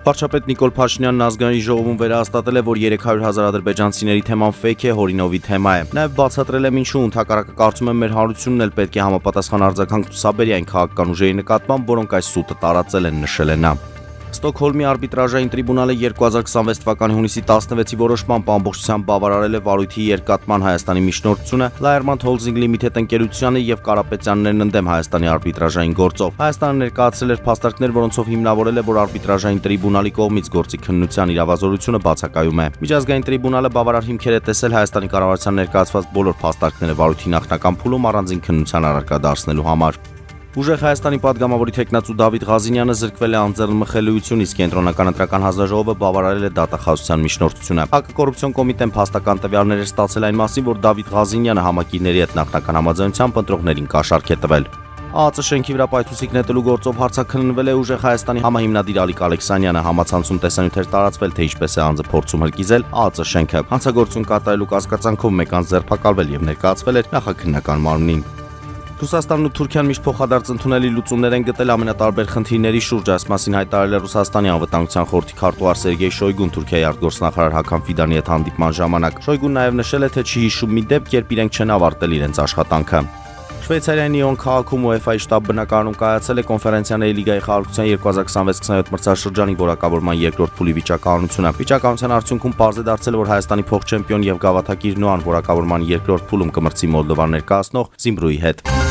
Վարչապետ Նիկոլ Փաշինյանն ազգային ժողովում վերահաստատել է, որ 300,000 ադրբեջանցիների թեման ֆեյք է, Հորինովի թեմա է։ Նաև բացատրել է ինչու ընդհակառակը կարծում եմ մեր հանրությունն էլ պետք է համապատասխան արձագանք ցուցաբերի այն քաղաքական ուժերի նկատմամբ, որոնք այս սուտը տարածել են, նշել է նա։ Ստոկհոլմի արբիտրաժային տրիբունալը 2026 թվականի հունիսի 16-ի որոշմամբ ամբողջությամբ բավարարել է վարույթի երկատման Հայաստանի միջնորդությունը Լայերմանդ Հոլդինգ Լիմիթեդ ընկերությանը եւ Կարապետյաններն ընդդեմ Հայաստանի արբիտրաժային գործով։ Հայաստանը ներկայացրել էր փաստարկներ, որոնցով հիմնավորել է, որ արբիտրաժային տրիբունալի կողմից գործի քննության իրավազորությունը բացակայում է։ Միջազգային տրիբունալը բավարար հիմքեր է տեսել Հայաստանի կառավարության ներկայացված բոլոր փաստարկները վարույթի նախնական փուլում առանձին քննության առարկա դարձնելու համար։ Ուժեղ Հայաստանի падգամավորի թեկնածու Դավիթ Ղազինյանը զրկվել է անձեռնմխելիությունից, կենտրոնական ընտրական հանձնաժողովը բավարարել է դատախազության միջնորդությունը։ Հակակոռուպցիոն կոմիտեն փաստական տվյալներ է ստացել այն մասին, որ Դավիթ Ղազինյանը համակիրների հետ նախնական համաձայնությամբ ընտրողներին կաշառք է տվել։ ԱԱԾ շենքի վրա պայթուցիկ նետելու գործով հարցաքննվել է ուժեղ Հայաստանի համահիմնադիր Ալիկ Ալեքսանյանը, համացանցում տեսանյութեր տարածվել, թե ինչպես է անձը փորձում հրկիզել ԱԱԾ շենքը։ Հանցագործություն կատարելու կասկածանքով մեկ անձ ձերբակալվել եւ ներկայացվել էր նախաքննական մարմնին։ Ռուսաստանն ու Թուրքիան միշտ փոխադարձ ընդունելի լուծումներ են գտել ամենատարբեր խնդիրների շուրջ, այս մասին հայտարարել է Ռուսաստանի անվտանգության խորհրդի քարտուղար Սերգեյ Շոյգուն Թուրքիայի արտգործնախարար Հական Ֆիդանի հետ հանդիպման ժամանակ։ Շոյգուն նաև նշել է, թե չի հիշում մի դեպք, երբ իրենք չեն ավարտել իրենց աշխատանքը։ Շվեյցարիայի Նիոն քաղաքում UEFA-ի շտաբ բնակարանում կայացել է Կոնֆերենցիաների լիգայի խաղարկության 2026-27 մրցաշրջանի որակավորման երկրորդ փուլի վիճակահանությունը։ Վիճակահանության արդյունքում պարզ է դարձել, որ Հայաստանի փոխ չեմպիոն եւ գավաթակիր Նոան որակավորման երկրորդ փուլում կմրցի Մոլդովան ներկայացնող Զիմբրուի հետ։